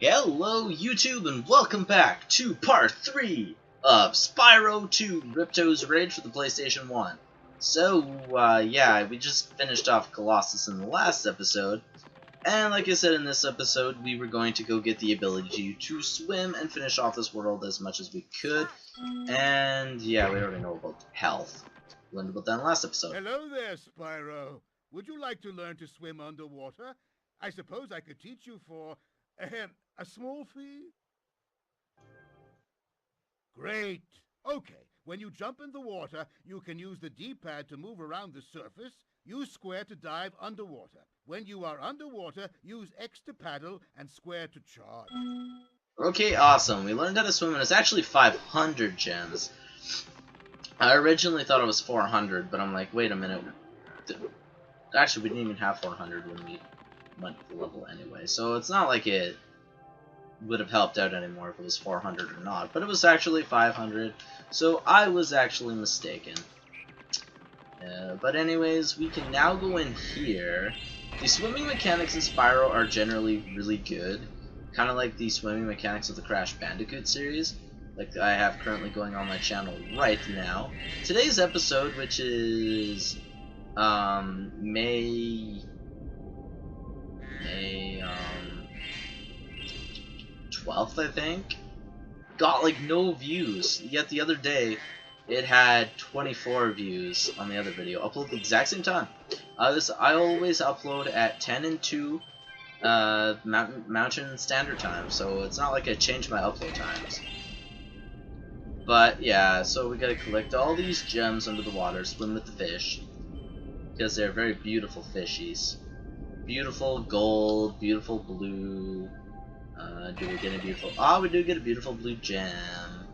Hello YouTube and welcome back to part 3 of Spyro 2 Ripto's Rage for the PlayStation 1. So, yeah, we just finished off Colossus in the last episode, and like I said in this episode, we were going to go get the ability to swim and finish off this world as much as we could, and yeah, we already know about health. We learned about that in the last episode. Hello there, Spyro. Would you like to learn to swim underwater? I suppose I could teach you for, a small fee? Great. Okay, when you jump in the water, you can use the D-pad to move around the surface, use square to dive underwater. When you are underwater, use X to paddle and square to charge. Okay, awesome. We learned how to swim, and it's actually 500 gems. I originally thought it was 400, but I'm like, wait a minute. Actually, we didn't even have 400 when we went to the level anyway, so it's not like it would have helped out anymore if it was 400 or not, but it was actually 500, so I was actually mistaken. But anyways, we can now go in here. The swimming mechanics in Spyro are generally really good, kind of like the swimming mechanics of the Crash Bandicoot series, like I have currently going on my channel right now. Today's episode, which is May 12th, I think, got like no views, yet the other day it had 24 views on the other video, uploaded the exact same time. I always upload at 10 and 2 Mountain Standard Time, so it's not like I changed my upload times. But yeah, so we gotta collect all these gems under the water, swim with the fish, because they're very beautiful fishies. Beautiful gold, beautiful blue. Do we get a beautiful? Ah, we do get a beautiful blue gem.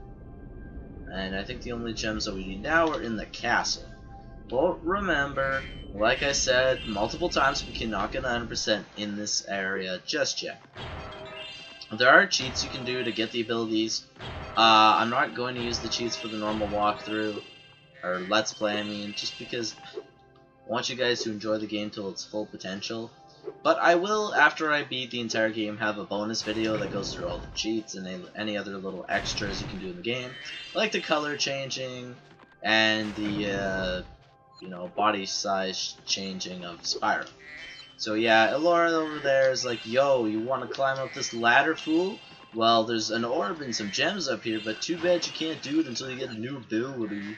And I think the only gems that we need now are in the castle. But remember, like I said multiple times, we cannot get 100% in this area just yet. There are cheats you can do to get the abilities. I'm not going to use the cheats for the normal walkthrough, or let's play, I mean, just because I want you guys to enjoy the game till its full potential. But I will, after I beat the entire game, have a bonus video that goes through all the cheats and any other little extras you can do in the game, like the color changing and the body size changing of Spyro. So yeah, Elora over there is like, yo, you want to climb up this ladder, fool? Well, there's an orb and some gems up here, but too bad you can't do it until you get a new ability.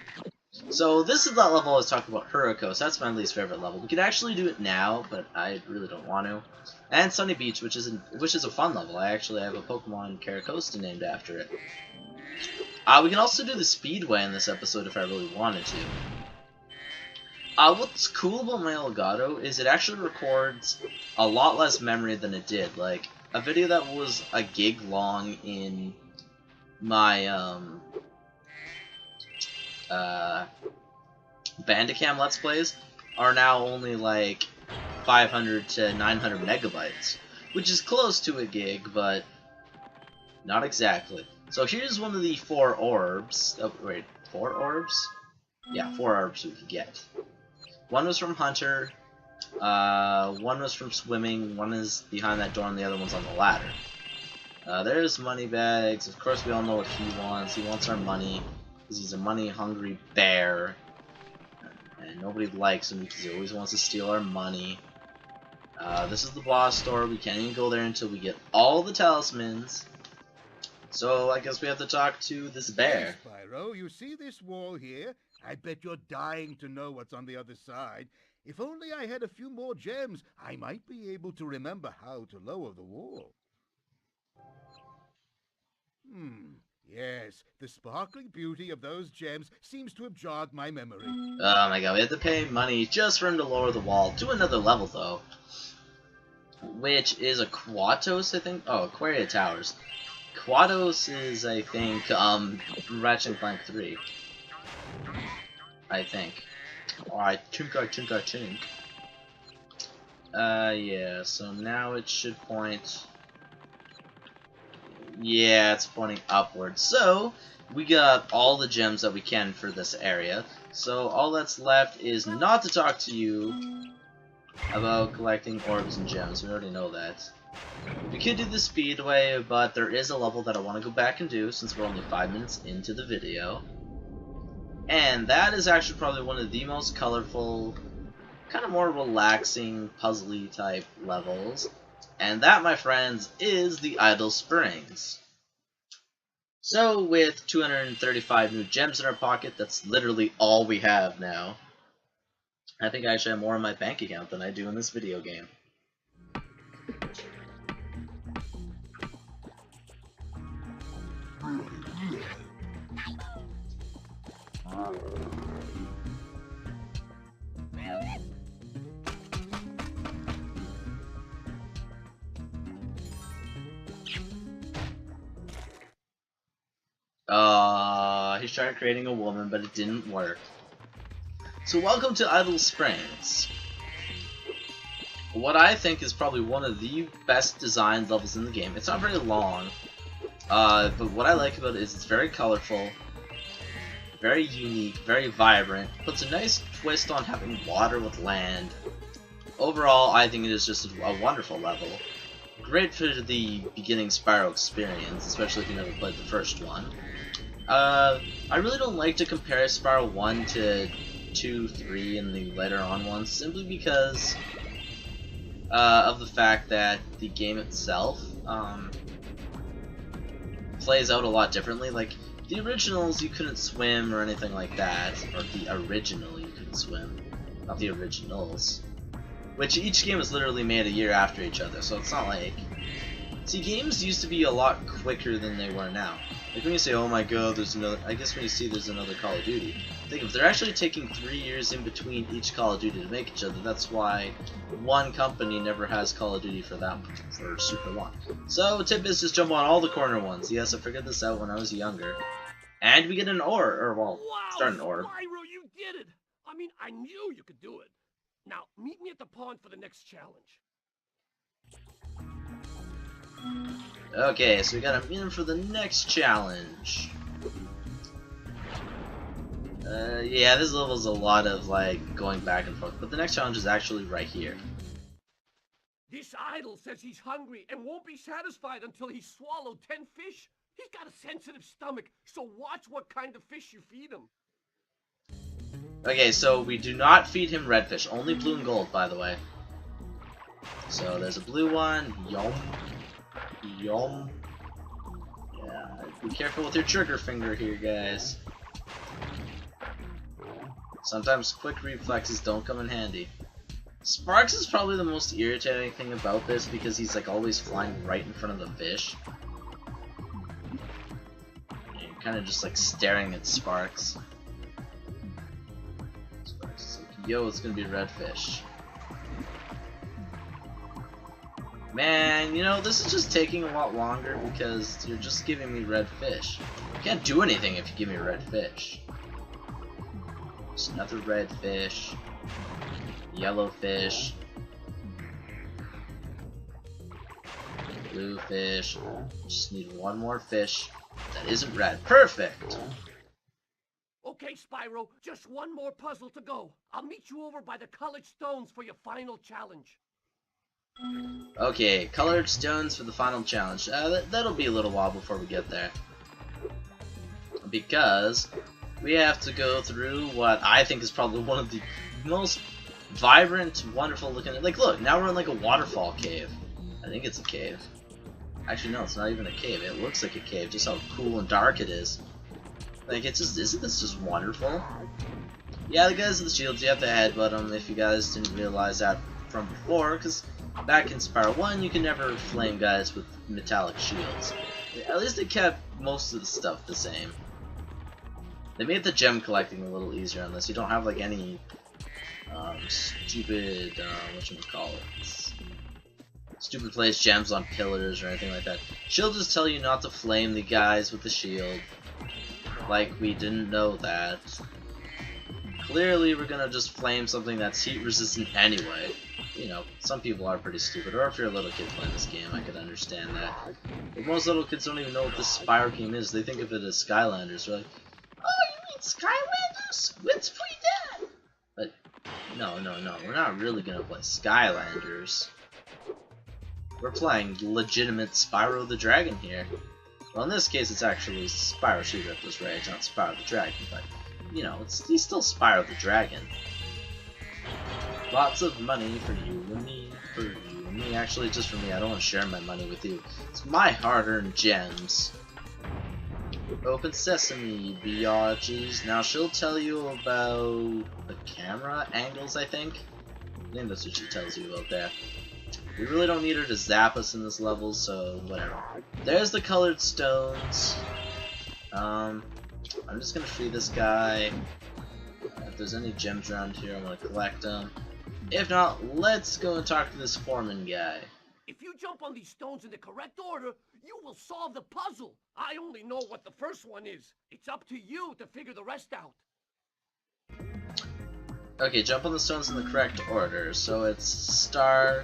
So this is that level I was talking about, Hurricos. That's my least favorite level. We could actually do it now, but I really don't want to. And Sunny Beach, which is a fun level. I actually have a Pokemon Caracosta named after it. We can also do the Speedway in this episode if I really wanted to. What's cool about my Elgato is it actually records a lot less memory than it did. Like, a video that was a gig long in my, Bandicam Let's Plays are now only like 500 to 900 megabytes, which is close to a gig, but not exactly. So here's one of the 4 orbs. Oh, wait, 4 orbs? Yeah, 4 orbs we could get. One was from Hunter, one was from swimming, one is behind that door, and the other one's on the ladder. There's Moneybags. Of course, we all know what he wants. He wants our money, because he's a money-hungry bear. And nobody likes him because he always wants to steal our money. This is the boss door. We can't even go there until we get all the talismans. So I guess we have to talk to this bear. Hey, Spyro, you see this wall here? I bet you're dying to know what's on the other side. If only I had a few more gems, I might be able to remember how to lower the wall. Yes, the sparkling beauty of those gems seems to have jogged my memory. Oh my god, we have to pay money just for him to lower the wall to another level, though. Which is a Quatos, I think? Oh, Aquaria Towers. Quatos is, I think, Ratchet and Clank 3. I think. I think. Yeah, so now it should point... Yeah, it's pointing upwards. So, we got all the gems that we can for this area. So, all that's left is not to talk to you, about collecting orbs and gems. We already know that. We could do the speedway, but there is a level that I want to go back and do since we're only 5 minutes into the video. And that is actually probably one of the most colorful, kind of more relaxing, puzzly type levels. And that, my friends, is the Idle Springs. So with 235 new gems in our pocket, that's literally all we have now. I think I actually have more in my bank account than I do in this video game. He tried creating a woman, but it didn't work. So welcome to Idle Springs. What I think is probably one of the best designed levels in the game. It's not very long, but what I like about it is it's very colorful, very unique, very vibrant, puts a nice twist on having water with land. Overall, I think it is just a wonderful level. Great for the beginning Spyro experience, especially if you never played the first one. I really don't like to compare Spyro 1 to 2, 3, and the later on ones, simply because of the fact that the game itself plays out a lot differently. Like, the originals, you couldn't swim or anything like that, or the original, you couldn't swim, not the originals. Which each game was literally made a year after each other, so it's not like... See, games used to be a lot quicker than they were now. Like when you say, oh my god, there's another... I guess when you see there's another Call of Duty, think if they're actually taking 3 years in between each Call of Duty to make each other, that's why one company never has Call of Duty for super long. So, tip is just jump on all the corner ones. Yes, I figured this out when I was younger. And we get an ore, or well, start an orb. Spyro, you did it! I mean, I knew you could do it. Now, meet me at the pond for the next challenge. Okay, so we gotta meet him for the next challenge. Yeah, this level's a lot of, like, going back and forth, but the next challenge is actually right here. This idol says he's hungry and won't be satisfied until he's swallowed 10 fish. He's got a sensitive stomach, so watch what kind of fish you feed him. Okay, so we do not feed him red fish, only blue and gold, by the way. So there's a blue one, yum. Yum. Yeah, be careful with your trigger finger here, guys. Sometimes quick reflexes don't come in handy. Sparks is probably the most irritating thing about this because he's like always flying right in front of the fish. And you're kind of just like staring at Sparks. Sparks is like, yo, it's gonna be red fish. Man, you know, this is just taking a lot longer because you're just giving me red fish. You can't do anything if you give me red fish. There's another red fish. Yellow fish. Blue fish. Just need one more fish that isn't red. Perfect! Okay, Spyro, just one more puzzle to go. I'll meet you over by the colored stones for your final challenge. Okay, colored stones for the final challenge. That'll be a little while before we get there. Because we have to go through what I think is probably one of the most vibrant, wonderful looking... Like, look, now we're in like a waterfall cave. I think it's a cave. Actually, no, it's not even a cave. It looks like a cave, just how cool and dark it is. Like, it's just... Isn't this just wonderful? Yeah, the guys with the shields, you have to headbutt them if you guys didn't realize that from before, because back in Spyro 1, you can never flame guys with metallic shields. At least they kept most of the stuff the same. They made the gem collecting a little easier on this. You don't have like any stupid, whatchamacallit, stupid placed gems on pillars or anything like that. She'll just tell you not to flame the guys with the shield. Like we didn't know that. Clearly we're gonna just flame something that's heat resistant anyway. You know, some people are pretty stupid, or if you're a little kid playing this game, I could understand that. But most little kids don't even know what this Spyro game is. They think of it as Skylanders. They're like, oh, you mean Skylanders? It's pretty bad. But No, we're not really gonna play Skylanders. We're playing legitimate Spyro the Dragon here. Well, in this case, it's actually Spyro She Ripto's Rage, not Spyro the Dragon, but, you know, he's still Spyro the Dragon. Lots of money for you and me, for you and me. Actually, just for me, I don't want to share my money with you. It's my hard-earned gems. Open sesame, biatches. Now, she'll tell you about the camera angles, I think. I think that's what she tells you about there. We really don't need her to zap us in this level, so whatever. There's the colored stones. I'm just gonna free this guy. If there's any gems around here, I'm gonna collect them. If not, let's go and talk to this foreman guy. If you jump on these stones in the correct order, you will solve the puzzle. I only know what the first one is. It's up to you to figure the rest out. Okay, jump on the stones in the correct order. So it's star,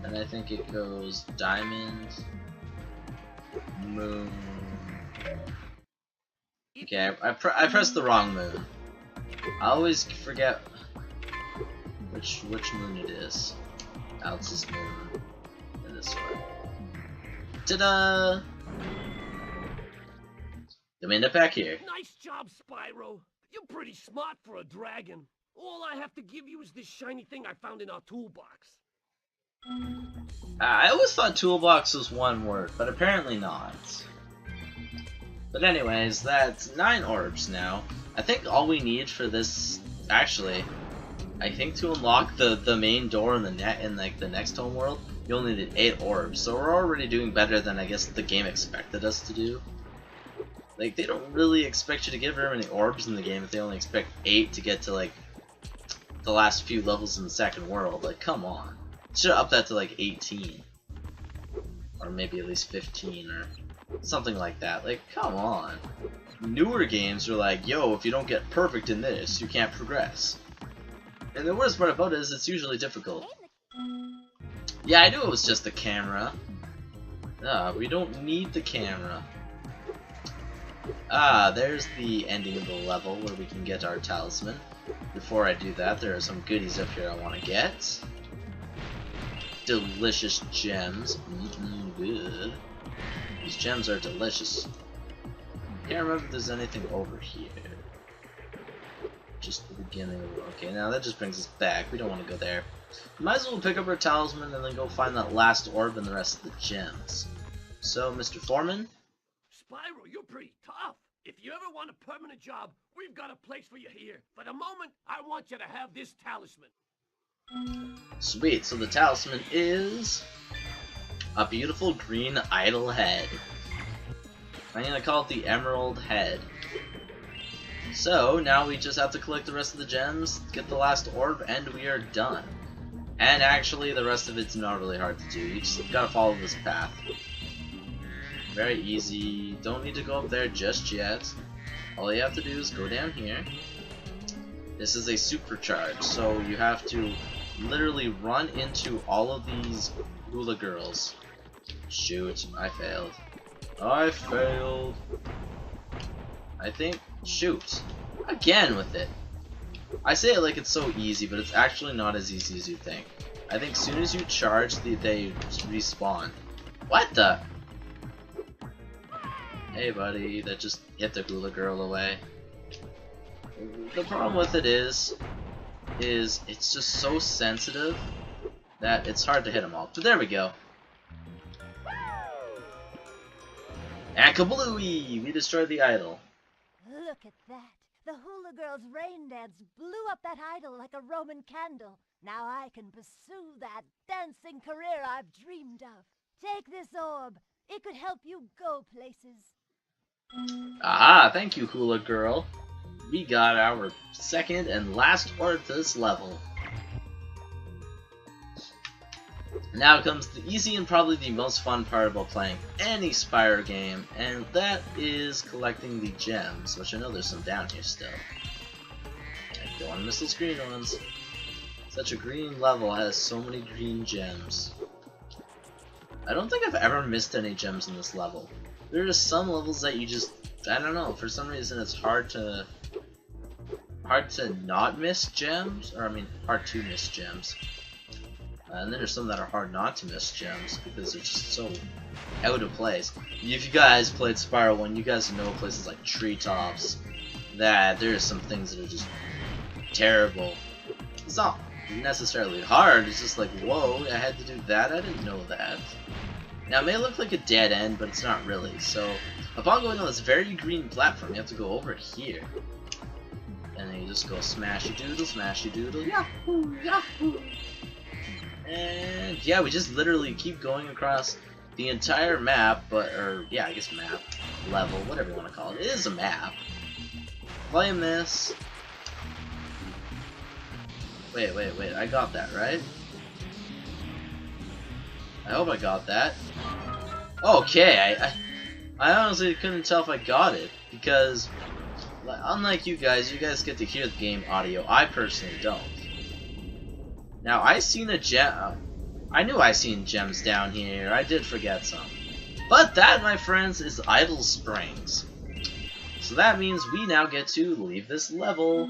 and I think it goes diamond, moon. Okay, I pressed the wrong moon. I always forget which moon it is. Oh, it's this moon. And this one. Ta-da! Let me end up back here. Nice job, Spyro. You're pretty smart for a dragon. All I have to give you is this shiny thing I found in our toolbox. I always thought toolbox was one word, but apparently not. But anyways, that's 9 orbs now. I think all we need for this, actually, I think to unlock the main door in the next home world, you only need 8 orbs. So we're already doing better than I guess the game expected us to do. Like, they don't really expect you to get very many orbs in the game if they only expect 8 to get to like the last few levels in the second world. Like, come on. Should have upped that to like 18. Or maybe at least 15 or something like that. Like, come on. Newer games are like, yo, if you don't get perfect in this, you can't progress. And the worst part about it is it's usually difficult. Yeah, I knew it was just the camera. We don't need the camera. There's the ending of the level where we can get our talisman. Before I do that, there are some goodies up here I want to get. Delicious gems. Good. These gems are delicious. Can't remember if there's anything over here. Just the beginning of it. Okay, now that just brings us back. We don't want to go there. Might as well pick up our talisman and then go find that last orb and the rest of the gems. So, Mr. Foreman? Spyro, you're pretty tough. If you ever want a permanent job, we've got a place for you here. For the moment, I want you to have this talisman. Sweet, so the talisman is a beautiful green idol head. I'm gonna call it the Emerald Head. So, now we just have to collect the rest of the gems, get the last orb, and we are done. And actually, the rest of it's not really hard to do. You just gotta follow this path. Very easy. Don't need to go up there just yet. All you have to do is go down here. This is a supercharge, so you have to literally run into all of these hula girls. Shoot, I failed. I failed. I think, shoot. Again with it. I say it like it's so easy, but it's actually not as easy as you think. I think as soon as you charge, they respawn. What the? Hey buddy, that just hit the hula girl away. The problem with it is it's just so sensitive that it's hard to hit them all. But there we go. And kablooey! We destroyed the idol. Look at that. The hula girl's rain dance blew up that idol like a Roman candle. Now I can pursue that dancing career I've dreamed of. Take this orb. It could help you go places. Aha, thank you, hula girl. We got our second and last orb to this level. Now comes the easy and probably the most fun part about playing any Spyro game, and that is collecting the gems, which I know there's some down here still. I don't want to miss those green ones. Such a green level has so many green gems. I don't think I've ever missed any gems in this level. There are just some levels that you just, I don't know, for some reason it's hard to hard to not miss gems, or I mean hard to miss gems. And then there's some that are hard not to miss gems because they're just so out of place. If you guys played Spyro 1, you guys know places like treetops that there's some things that are just terrible. It's not necessarily hard, it's just like, whoa, I had to do that? I didn't know that. Now it may look like a dead end, but it's not really. So upon going on this very green platform, you have to go over here. And then you just go smashy doodle, yahoo, yahoo! And yeah, we just literally keep going across the entire map, or yeah, I guess map, level, whatever you want to call it. It is a map. Playing this. Wait, I got that, right? I hope I got that. Okay, I honestly couldn't tell if I got it, because unlike you guys get to hear the game audio. I personally don't. Now, I seen a gem. I knew I seen gems down here. I did forget some. But that, my friends, is Idle Springs. So that means we now get to leave this level.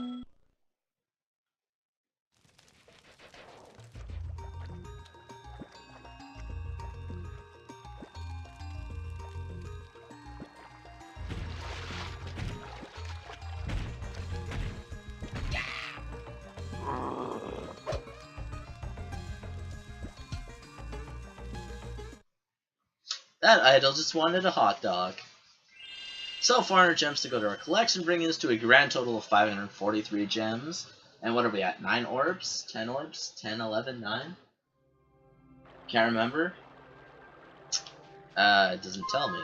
That idol just wanted a hot dog. So 400 gems to go to our collection, bringing us to a grand total of 543 gems. And what are we at? 9 orbs? 10 orbs? 10, 11, 9? Can't remember. It doesn't tell me.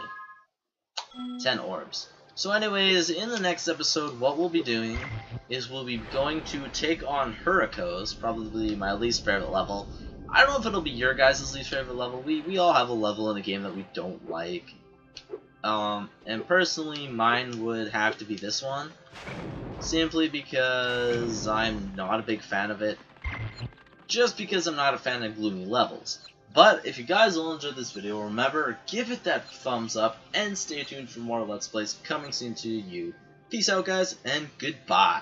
10 orbs. So anyways, in the next episode, what we'll be doing is we'll be going to take on Hurricos, probably my least favorite level. I don't know if it'll be your guys' least favorite level. We all have a level in a game that we don't like. And personally, mine would have to be this one. Simply because I'm not a big fan of it. Just because I'm not a fan of gloomy levels. But if you guys all enjoyed this video, remember, give it that thumbs up, and stay tuned for more Let's Plays coming soon to you. Peace out, guys, and goodbye.